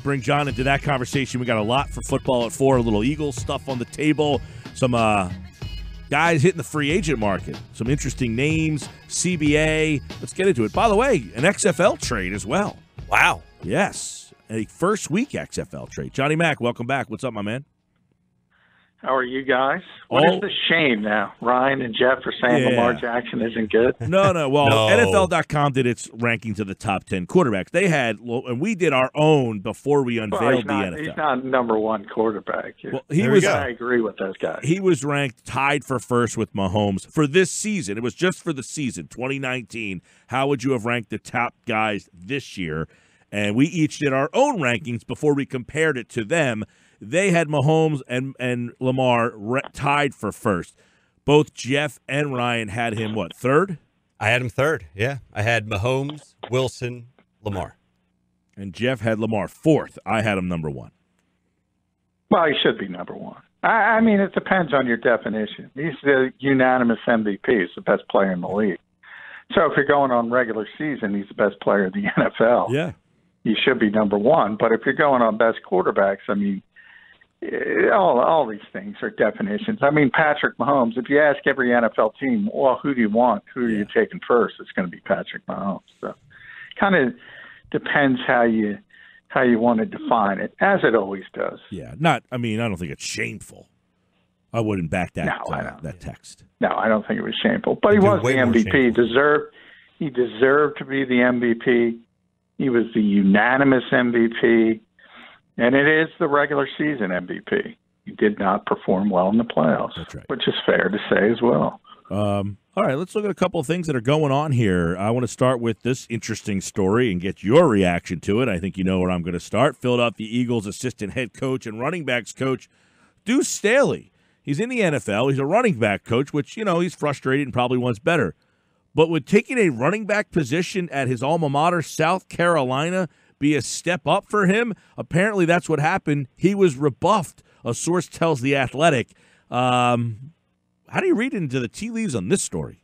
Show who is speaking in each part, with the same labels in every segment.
Speaker 1: bring John into that conversation. We got a lot for football at 4, a little Eagles stuff on the table, some guys hitting the free agent market, some interesting names, CBA. Let's get into it. By the way, an XFL trade as well.
Speaker 2: Wow.
Speaker 1: Yes, a first week XFL trade. Johnny Mac, welcome back. What's up, my man?
Speaker 3: How are you guys? What is the shame now? Ryan and Jeff are saying Lamar Jackson isn't good?
Speaker 1: No. Well,
Speaker 2: No.
Speaker 1: NFL.com did its ranking to the top 10 quarterbacks. They had, and we did our own before we unveiled the NFL.
Speaker 3: He's not number one quarterback.
Speaker 1: Well, I
Speaker 3: agree with those guys.
Speaker 1: He was ranked tied for first with Mahomes for this season. It was just for the season, 2019. How would you have ranked the top guys this year? And we each did our own rankings before we compared it to them. They had Mahomes and Lamar tied for first. Both Jeff and Ryan had him, third?
Speaker 2: I had him third, yeah. I had Mahomes, Wilson, Lamar.
Speaker 1: And Jeff had Lamar fourth. I had him number one.
Speaker 3: Well, he should be number one. I mean, it depends on your definition. He's the unanimous MVP. He's the best player in the league. So if you're going on regular season, he's the best player in the NFL.
Speaker 1: Yeah.
Speaker 3: He should be number one. But if you're going on best quarterbacks, I mean, all these things are definitions. I mean, Patrick Mahomes, if you ask every NFL team, well, who do you want? Who are you taking first? It's going to be Patrick Mahomes. So kind of depends how you want to define it, as it always does.
Speaker 1: Yeah. I don't think it's shameful. I wouldn't back that that text.
Speaker 3: No, I don't think it was shameful. But he was the MVP. He deserved to be the MVP. He was the unanimous MVP. And it is the regular season MVP. He did not perform well in the playoffs,
Speaker 1: That's right.
Speaker 3: Which is fair to say as well.
Speaker 1: All right, let's look at a couple of things that are going on here. I want to start with this interesting story and get your reaction to it. I think you know where I'm going to start. Philadelphia Eagles assistant head coach and running backs coach Deuce Staley. He's in the NFL. He's a running back coach, which, he's frustrated and probably wants better. But would taking a running back position at his alma mater, South Carolina, be a step up for him? Apparently that's what happened. He was rebuffed, a source tells The Athletic. How do you read into the tea leaves on this story?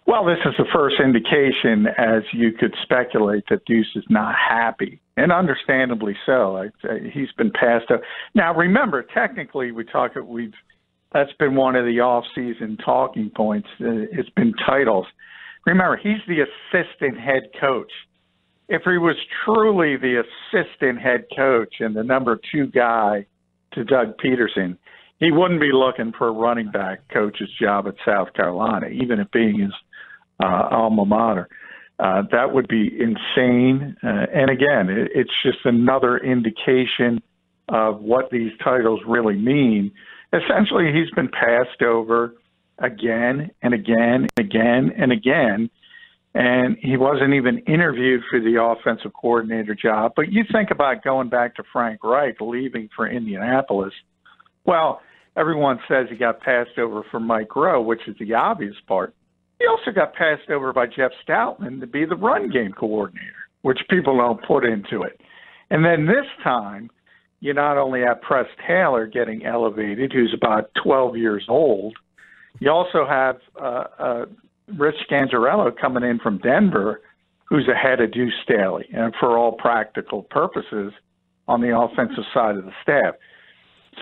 Speaker 3: Well, this is the first indication, as you could speculate, that Deuce is not happy, and understandably so. He's been passed up. Now, remember, technically, that's been one of the off-season talking points. It's been titles. Remember, he's the assistant head coach. If he was truly the assistant head coach and the number 2 guy to Doug Peterson, he wouldn't be looking for a running back coach's job at South Carolina, even it being his alma mater. That would be insane. And again, it's just another indication of what these titles really mean. Essentially, he's been passed over again and again and again and again. And he wasn't even interviewed for the offensive coordinator job. But you think about going back to Frank Reich, leaving for Indianapolis. Well, everyone says he got passed over for Mike Rowe, which is the obvious part. He also got passed over by Jeff Stoutman to be the run game coordinator, which people don't put into it. And then this time, you not only have Press Taylor getting elevated, who's about 12 years old, you also have Rich Scangarello coming in from Denver, who's ahead of Deuce Staley, and for all practical purposes on the offensive side of the staff.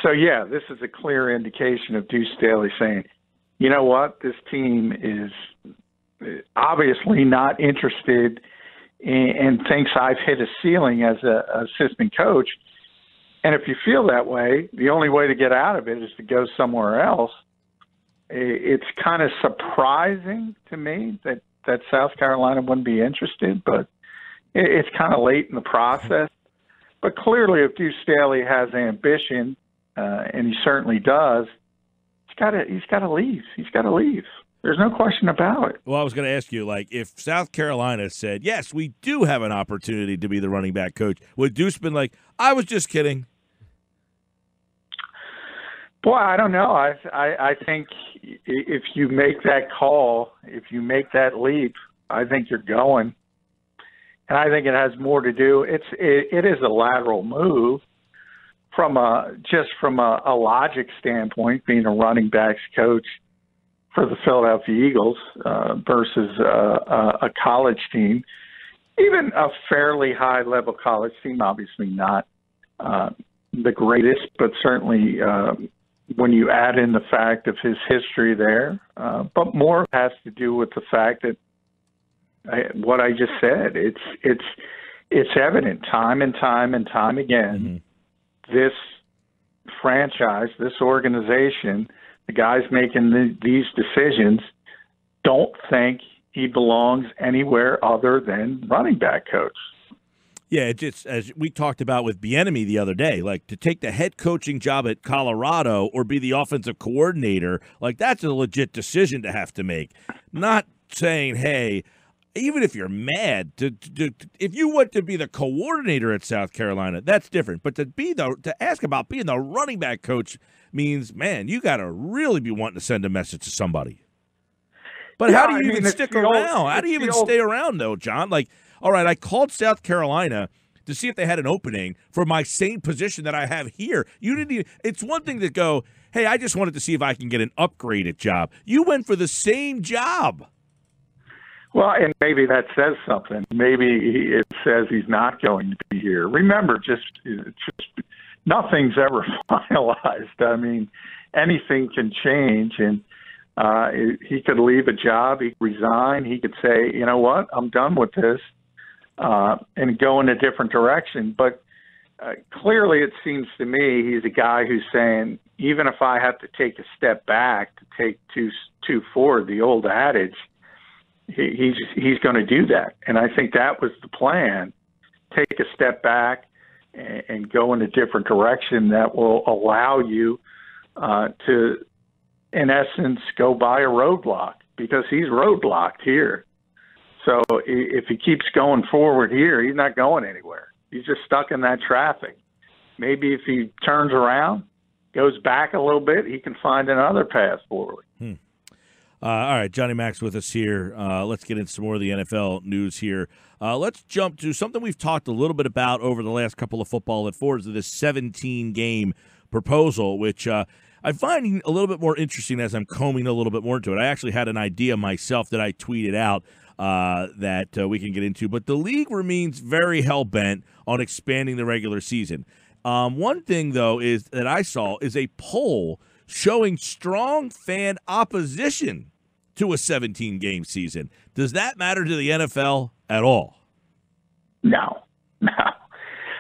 Speaker 3: So, yeah, this is a clear indication of Deuce Staley saying, you know what, this team is obviously not interested and thinks I've hit a ceiling as an assistant coach. And if you feel that way, the only way to get out of it is to go somewhere else. It's kind of surprising to me that South Carolina wouldn't be interested, but it's kind of late in the process. But clearly, if Deuce Staley has ambition, and he certainly does, he's got to leave. He's got to leave. There's no question about it.
Speaker 1: Well, I was going to ask you, if South Carolina said, yes, we do have an opportunity to be the running back coach, would Deuce been like, I was just kidding?
Speaker 3: Boy, I don't know. I think if you make that call, if you make that leap, I think you're going. And I think it has more to do. It is a lateral move from a logic standpoint, being a running backs coach for the Philadelphia Eagles versus a college team. even a fairly high-level college team, obviously not the greatest, but certainly when you add in the fact of his history there, but more has to do with the fact that what I just said. It's evident time and time and time again. This franchise, this organization, the guys making these decisions don't think he belongs anywhere other than running back coach.
Speaker 1: Yeah, it just, as we talked about with Bieniemy the other day, like to take the head coaching job at Colorado or be the offensive coordinator, like that's a legit decision to have to make. Not saying, hey, even if you're mad, if you want to be the coordinator at South Carolina, that's different. But to ask about being the running back coach means, man, you got to really be wanting to send a message to somebody. But how do you even stick around? How do you even stay around, though, John? Like, all right, I called South Carolina to see if they had an opening for my same position that I have here. You didn't even, it's one thing to go, hey, I just wanted to see if I can get an upgraded job. You went for the same job.
Speaker 3: Well, and maybe that says something. Maybe it says he's not going to be here. Remember, just nothing's ever finalized. I mean, anything can change, and he could leave a job, he could resign, he could say, you know what, I'm done with this, and go in a different direction. But clearly it seems to me he's a guy who's saying, even if I have to take a step back to take two forward, the old adage, he's going to do that. And I think that was the plan, take a step back and go in a different direction that will allow you to, in essence, go by a roadblock, because he's roadblocked here. So if he keeps going forward here, he's not going anywhere. He's just stuck in that traffic. Maybe if he turns around, goes back a little bit, he can find another path forward.
Speaker 1: All right, Johnny Mack's with us here. Let's get into some more of the NFL news here. Let's jump to something we've talked a little bit about over the last couple of Football at Fours, this 17-game proposal, which I find a little bit more interesting as I'm combing a little bit more into it. I actually had an idea myself that I tweeted out that we can get into, but the league remains very hell-bent on expanding the regular season. One thing, though, is that I saw is a poll showing strong fan opposition to a 17-game season. Does that matter to the NFL at all?
Speaker 3: No.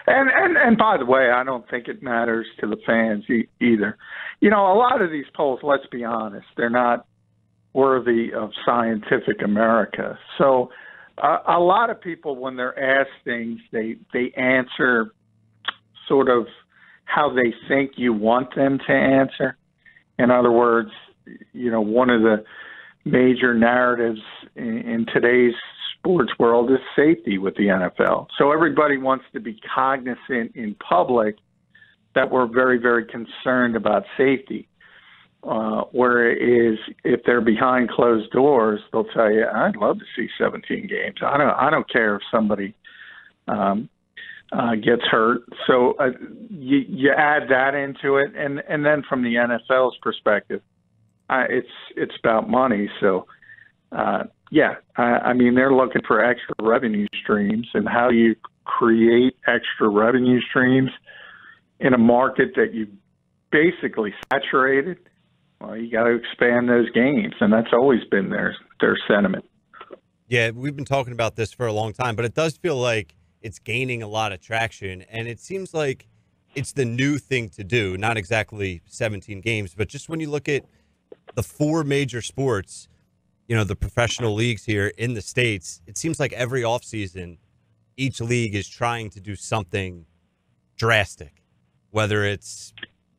Speaker 3: And by the way, I don't think it matters to the fans either. You know, a lot of these polls, let's be honest, they're not worthy of Scientific America. So a lot of people, when they're asked things, they answer sort of how they think you want them to answer. In other words, you know, one of the major narratives in today's sports world is safety with the NFL. So everybody wants to be cognizant in public that we're very, very concerned about safety. Whereas if they're behind closed doors, they'll tell you, I'd love to see 17 games. I don't care if somebody gets hurt. So you add that into it, and then from the NFL's perspective, it's about money. So I mean, they're looking for extra revenue streams, and how do you create extra revenue streams in a market that you basically saturated? Well, you got to expand those games, and that's always been their sentiment.
Speaker 2: Yeah, we've been talking about this for a long time, but it does feel like it's gaining a lot of traction, and it seems like it's the new thing to do, not exactly 17 games, but just when you look at the four major sports, you know, the professional leagues here in the States, it seems like every offseason, each league is trying to do something drastic, whether it's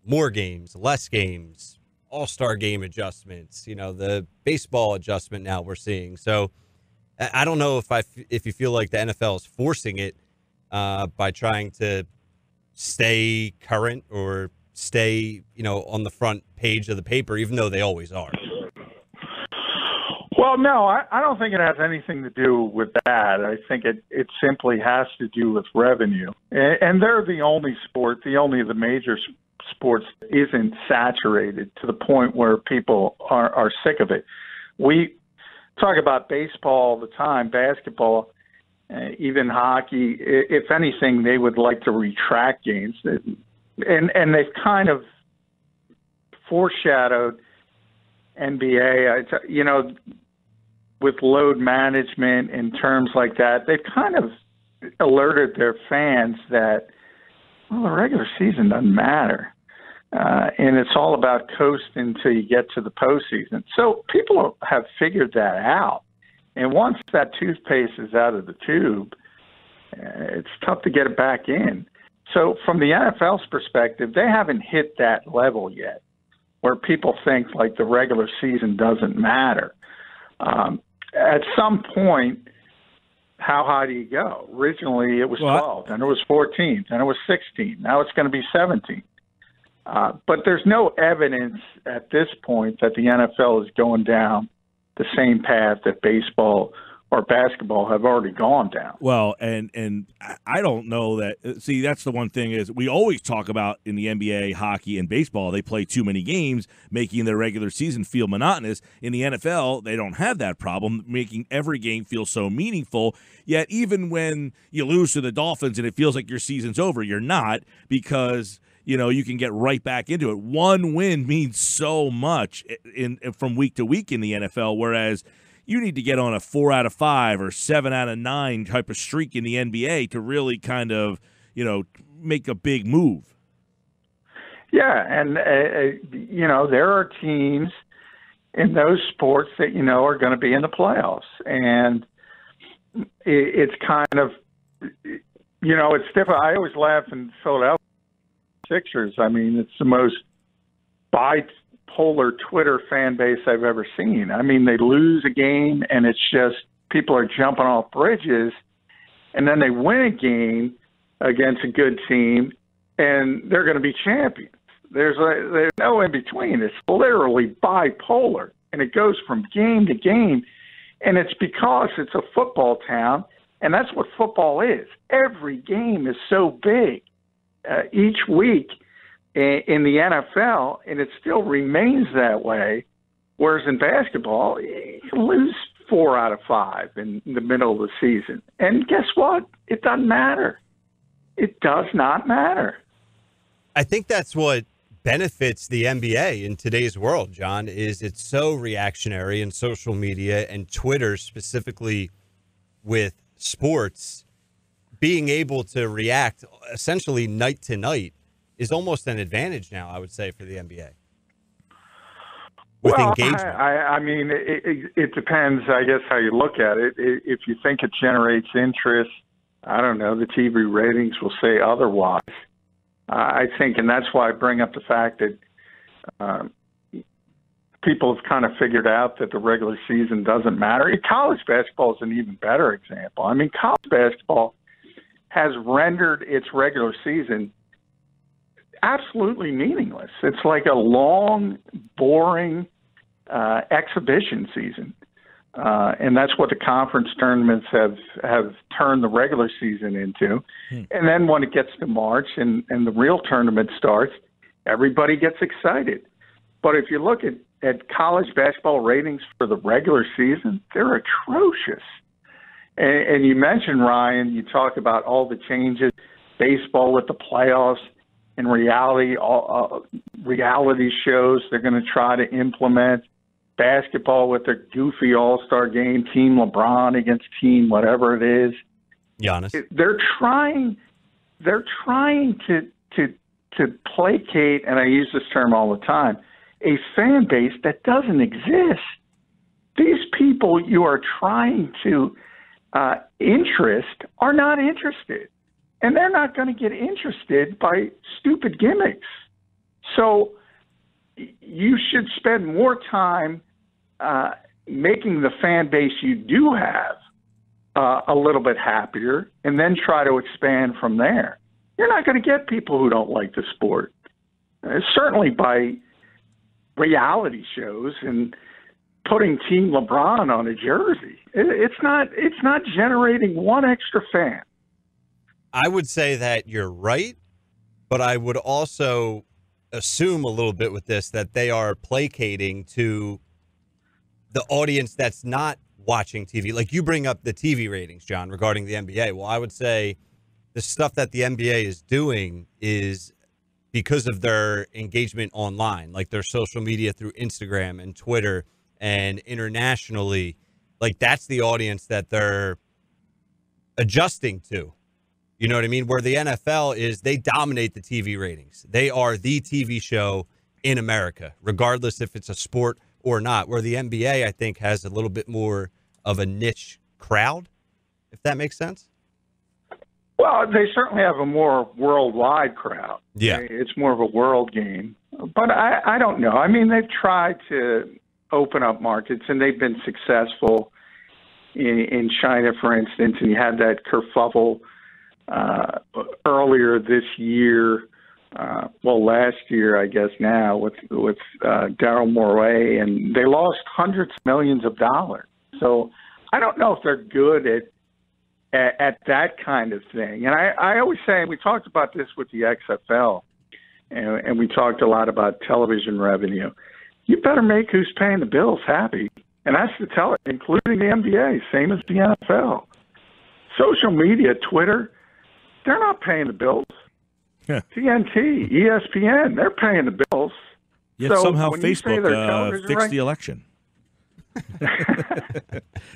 Speaker 2: more games, less games, all-star game adjustments, you know, the baseball adjustment now we're seeing. So I don't know if you feel like the NFL is forcing it by trying to stay current or stay, you know, on the front page of the paper, even though they always are.
Speaker 3: Well, no, I don't think it has anything to do with that. I think it simply has to do with revenue. And they're the only sport, of the major sports isn't saturated to the point where people are sick of it. We talk about baseball all the time, basketball, even hockey. If anything, they would like to retract games. And they've kind of foreshadowed NBA, with load management and terms like that. They've kind of alerted their fans that, well, the regular season doesn't matter. And it's all about coasting until you get to the postseason. So people have figured that out. And once that toothpaste is out of the tube, it's tough to get it back in. So from the NFL's perspective, they haven't hit that level yet where people think like the regular season doesn't matter. At some point, how high do you go? Originally, it was 12, then it was 14, then it was 16. Now it's going to be 17. But there's no evidence at this point that the NFL is going down the same path that baseball or basketball have already gone down.
Speaker 1: Well, and I don't know that. See, that's the one thing is we always talk about in the NBA, hockey, and baseball, they play too many games, making their regular season feel monotonous. In the NFL, they don't have that problem, making every game feel so meaningful. Yet even when you lose to the Dolphins and it feels like your season's over, you're not, because you can get right back into it. One win means so much from week to week in the NFL, whereas you need to get on a 4 out of 5 or 7 out of 9 type of streak in the NBA to really kind of, make a big move.
Speaker 3: Yeah, and, there are teams in those sports that, are going to be in the playoffs. And it's kind of, it's different. I always laugh in Philadelphia Sixers. I mean, it's the most bipolar Twitter fan base I've ever seen. I mean, they lose a game and it's just people are jumping off bridges, and then they win a game against a good team and they're going to be champions. There's no in between. It's literally bipolar, and it goes from game to game, and it's because it's a football town, and that's what football is. Every game is so big each week in the NFL, and it still remains that way. Whereas in basketball, you lose 4 out of 5 in the middle of the season. And guess what? It doesn't matter. It does not matter.
Speaker 2: I think that's what benefits the NBA in today's world, John, is it's so reactionary, and social media and Twitter specifically with sports, being able to react essentially night to night is almost an advantage now, I would say, for the NBA. With engagement.
Speaker 3: I mean, it depends, I guess, how you look at it. If you think it generates interest, I don't know, the TV ratings will say otherwise. I think, and that's why I bring up the fact that people have kind of figured out that the regular season doesn't matter. College basketball is an even better example. I mean, college basketball has rendered its regular season absolutely meaningless. It's like a long, boring exhibition season. And that's what the conference tournaments have turned the regular season into. And then when it gets to March and the real tournament starts, everybody gets excited. But if you look at college basketball ratings for the regular season, they're atrocious. And you mentioned, Ryan, you talk about all the changes, baseball with the playoffs, and reality shows they're going to try to implement, basketball with their goofy all-star game, Team LeBron against Team whatever it is.
Speaker 2: Giannis.
Speaker 3: They're trying to placate, and I use this term all the time, a fan base that doesn't exist. These people you are trying to interest are not interested, and they're not going to get interested by stupid gimmicks. So you should spend more time making the fan base you do have a little bit happier, and then try to expand from there. You're not going to get people who don't like the sport, certainly by reality shows and putting Team LeBron on a jersey. It's not generating one extra fan.
Speaker 2: I would say that you're right, but I would also assume a little bit with this that they are placating to the audience that's not watching TV? Like you bring up the TV ratings, John, regarding the NBA. Well, I would say the stuff that the NBA is doing is because of their engagement online, like their social media through Instagram and Twitter and internationally. Like that's the audience that they're adjusting to. You know what I mean? Where the NFL is, they dominate the TV ratings. They are the TV show in America, regardless if it's a sport or not. Where the NBA, I think, has a little bit more of a niche crowd, if that makes sense.
Speaker 3: Well, they certainly have a more worldwide crowd.
Speaker 2: Yeah.
Speaker 3: It's more of a world game. But I don't know. I mean, they've tried to open up markets, and they've been successful in China, for instance, and you had that kerfuffle earlier this year, last year, I guess now, with Daryl Morey, and they lost hundreds of millions of dollars. So I don't know if they're good at that kind of thing. And I always say, we talked about this with the XFL, and we talked a lot about television revenue. You better make who's paying the bills happy. And that's the tell, including the NBA, same as the NFL. Social media, Twitter, they're not paying the bills.
Speaker 1: Yeah.
Speaker 3: TNT, ESPN, they're paying the bills.
Speaker 1: Yet
Speaker 3: So
Speaker 1: somehow
Speaker 3: when you say their
Speaker 1: Facebook
Speaker 3: television
Speaker 1: fixed
Speaker 3: rights-
Speaker 1: the election.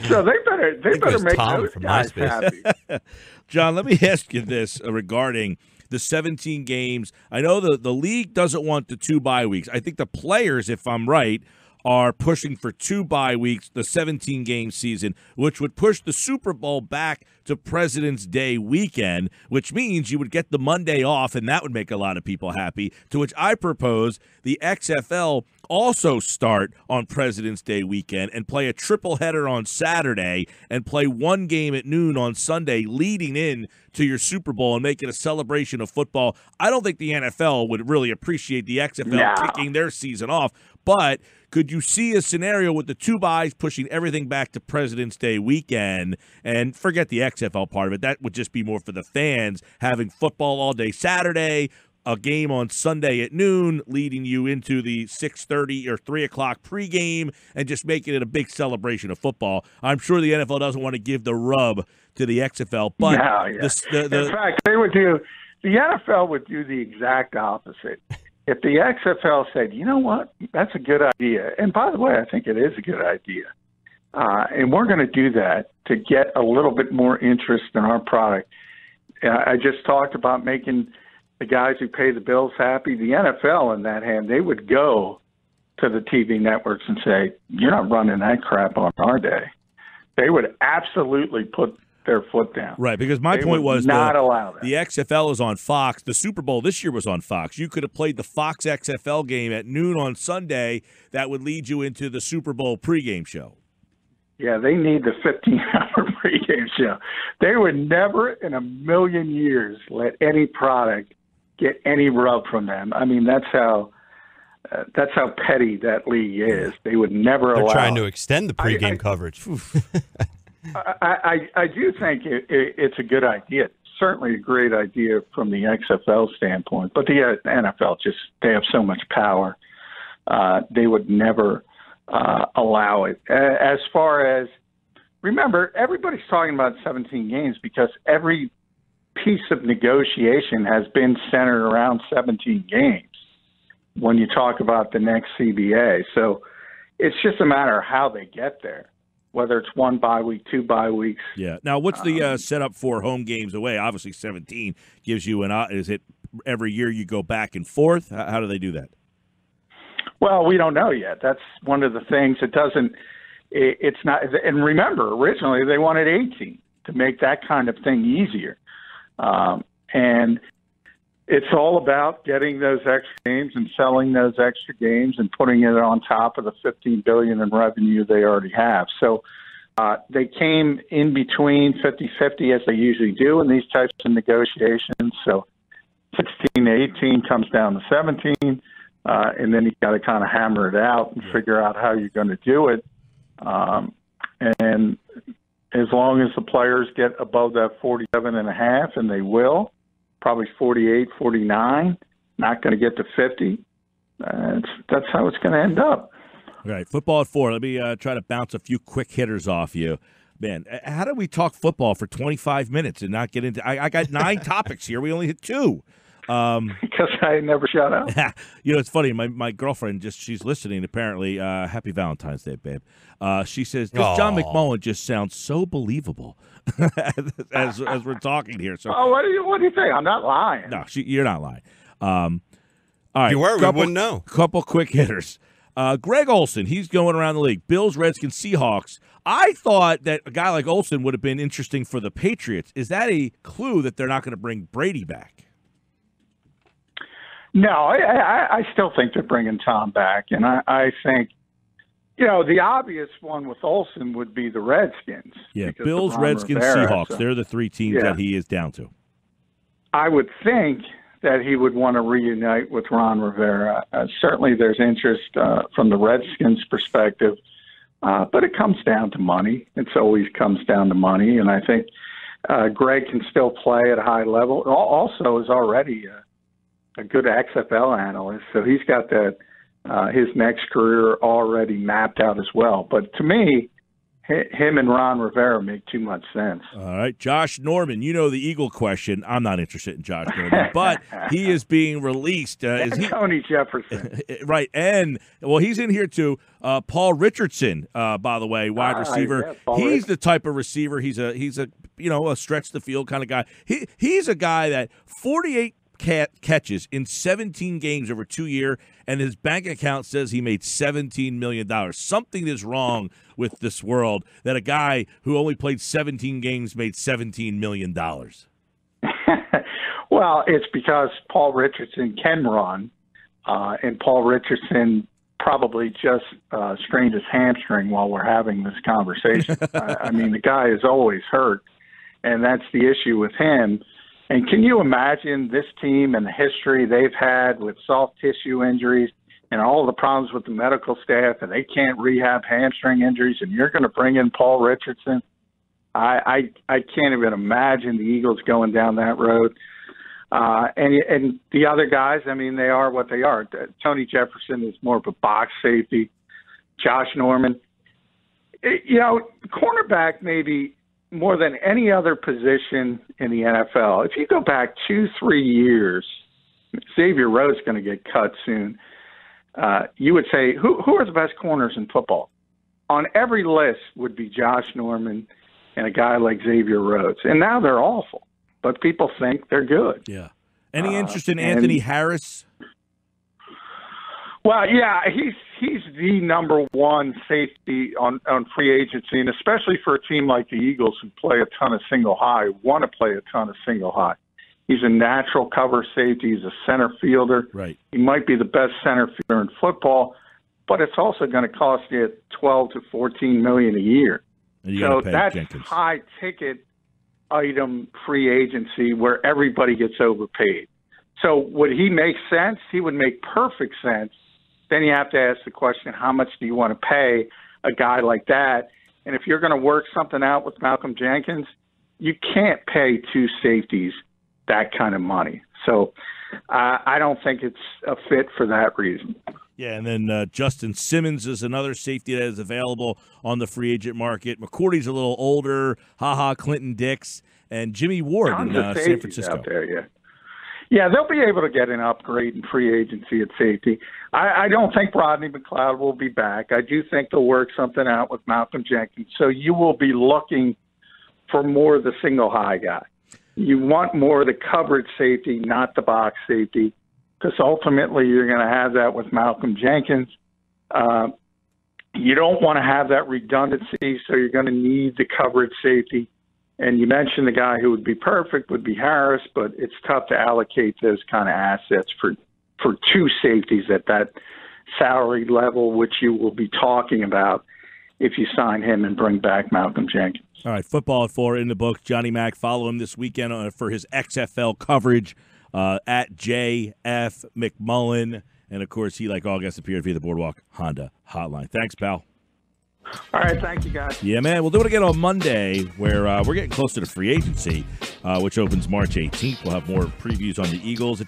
Speaker 3: So they better make
Speaker 2: Tom
Speaker 3: those
Speaker 2: from
Speaker 3: guys
Speaker 2: MySpace.
Speaker 3: happy.
Speaker 1: John, let me ask you this regarding the 17 games. I know the league doesn't want the 2 bye weeks. I think the players, if I'm right, are pushing for 2 bye weeks, the 17-game season, which would push the Super Bowl back to President's Day weekend, which means you would get the Monday off, and that would make a lot of people happy, to which I propose the XFL also start on President's Day weekend and play a triple header on Saturday and play 1 game at noon on Sunday leading in to your Super Bowl and make it a celebration of football. I don't think the NFL would really appreciate the XFL kicking their season off, but could you see a scenario with the 2 byes pushing everything back to President's Day weekend, and forget the XFL part of it? That would just be more for the fans, having football all day Saturday, a game on Sunday at noon, leading you into the 6:30 or 3 o'clock pregame, and just making it a big celebration of football. I'm sure the NFL doesn't want to give the rub to the XFL, but
Speaker 3: in fact, the NFL would do the exact opposite. If the XFL said, you know what, that's a good idea, and by the way, I think it is a good idea, and we're going to do that to get a little bit more interest in our product. I just talked about making the guys who pay the bills happy. The NFL, in that hand, they would go to the TV networks and say, you're not running that crap on our day. They would absolutely put their foot down.
Speaker 1: Right, because my point was
Speaker 3: not allow that.
Speaker 1: The XFL is on Fox. The Super Bowl this year was on Fox. You could have played the Fox XFL game at noon on Sunday. That would lead you into the Super Bowl pregame show.
Speaker 3: Yeah, they need the 15-hour pregame show. They would never in a million years let any product get any rub from them. I mean, that's how petty that league is. They would never allow.
Speaker 2: They're trying to extend the pregame coverage.
Speaker 3: I do think it's a good idea. Certainly a great idea from the XFL standpoint, but the NFL they have so much power. They would never allow it. As far as, remember, everybody's talking about 17 games because every piece of negotiation has been centered around 17 games when you talk about the next CBA. So it's just a matter of how they get there, whether it's 1 bye week, 2 bye weeks.
Speaker 1: Yeah. Now, what's the setup for home games away? Obviously, 17 gives you is it every year you go back and forth? How do they do that?
Speaker 3: Well, we don't know yet. That's one of the things. It's not, and remember, originally they wanted 18 to make that kind of thing easier. And it's all about getting those extra games and selling those extra games and putting it on top of the $15 billion in revenue they already have. So they came in between 50-50 as they usually do in these types of negotiations. So 16 to 18 comes down to 17, and then you got to kind of hammer it out and figure out how you're going to do it. And as long as the players get above that 47.5, and they will, probably 48, 49, not going to get to 50, that's how it's going to end up.
Speaker 1: All right, football at 4. Let me try to bounce a few quick hitters off you. Man, how do we talk football for 25 minutes and not get into I got 9 topics here. We only hit 2.
Speaker 3: Because I never shut up.
Speaker 1: It's funny. My girlfriend, she's listening, apparently. Happy Valentine's Day, babe. She says, John McMullen just sounds so believable as we're talking here. So,
Speaker 3: what do you think? I'm not lying.
Speaker 1: No, you're not lying. All right.
Speaker 2: If you were, we wouldn't know.
Speaker 1: Couple quick hitters. Greg Olsen, he's going around the league. Bills, Redskins, Seahawks. I thought that a guy like Olsen would have been interesting for the Patriots. Is that a clue that they're not going to bring Brady back?
Speaker 3: No, I still think they're bringing Tom back. And I think, the obvious one with Olsen would be the Redskins.
Speaker 1: Yeah, Bills, Redskins, Seahawks. So. They're the 3 teams that he is down to.
Speaker 3: I would think that he would want to reunite with Ron Rivera. Certainly there's interest from the Redskins' perspective, but it comes down to money. It's always comes down to money, and I think Greg can still play at a high level. Also is already a good XFL analyst, so he's got that his next career already mapped out as well. But to me, him and Ron Rivera make too much sense.
Speaker 1: All right. Josh Norman, the Eagle question. I'm not interested in Josh Norman, but he is being released.
Speaker 3: Tony Jefferson.
Speaker 1: Right. And, he's in here too. Paul Richardson, by the way, wide receiver. He's the type of receiver. He's a stretch the field kind of guy. He's a guy that 48 catches in 17 games over 2 years, and his bank account says he made $17 million. Something is wrong with this world that a guy who only played 17 games made $17 million.
Speaker 3: Well, it's because Paul Richardson can run, and Paul Richardson probably just strained his hamstring while we're having this conversation. I mean, the guy is always hurt, and that's the issue with him. And can you imagine this team and the history they've had with soft tissue injuries and all the problems with the medical staff, and they can't rehab hamstring injuries, and you're going to bring in Paul Richardson? I can't even imagine the Eagles going down that road. And the other guys, I mean, they are what they are. Tony Jefferson is more of a box safety. Josh Norman, cornerback maybe more than any other position in the NFL. If you go back 2-3 years, Xavier Rhodes going to get cut soon. You would say, who are the best corners in football? On every list would be Josh Norman and a guy like Xavier Rhodes. And now they're awful, but people think they're good.
Speaker 1: Yeah. Any interest in Anthony Harris?
Speaker 3: Well, yeah, he's the number one safety on free agency, and especially for a team like the Eagles who play a ton of single high, want to play a ton of single high. He's a natural cover safety. He's a center fielder.
Speaker 1: Right.
Speaker 3: He might be the best center fielder in football, but it's also going to cost you $12 to $14 million a year. So that's high ticket item free agency where everybody gets overpaid. So would he make sense? He would make perfect sense. Then you have to ask the question, how much do you want to pay a guy like that? And if you're going to work something out with Malcolm Jenkins, you can't pay 2 safeties that kind of money. So I don't think it's a fit for that reason.
Speaker 1: Yeah, and then Justin Simmons is another safety that is available on the free agent market. McCourty's a little older, Clinton Dix, and Jimmy Ward in San Francisco.
Speaker 3: Out there, yeah. Yeah, they'll be able to get an upgrade in free agency at safety. I don't think Rodney McLeod will be back. I do think they'll work something out with Malcolm Jenkins. So you will be looking for more of the single high guy. You want more of the coverage safety, not the box safety, because ultimately you're going to have that with Malcolm Jenkins. You don't want to have that redundancy, so you're going to need the coverage safety. And you mentioned the guy who would be perfect would be Harris, but it's tough to allocate those kind of assets for 2 safeties at that salary level, which you will be talking about if you sign him and bring back Malcolm Jenkins.
Speaker 1: All right, football at 4 in the books. Johnny Mac, follow him this weekend for his XFL coverage at JF McMullen. And, of course, he, like all guests, appeared via the Boardwalk Honda hotline. Thanks, pal.
Speaker 3: All right, thank you, guys.
Speaker 1: Yeah, man. We'll do it again on Monday where we're getting close to the free agency, which opens March 18th. We'll have more previews on the Eagles.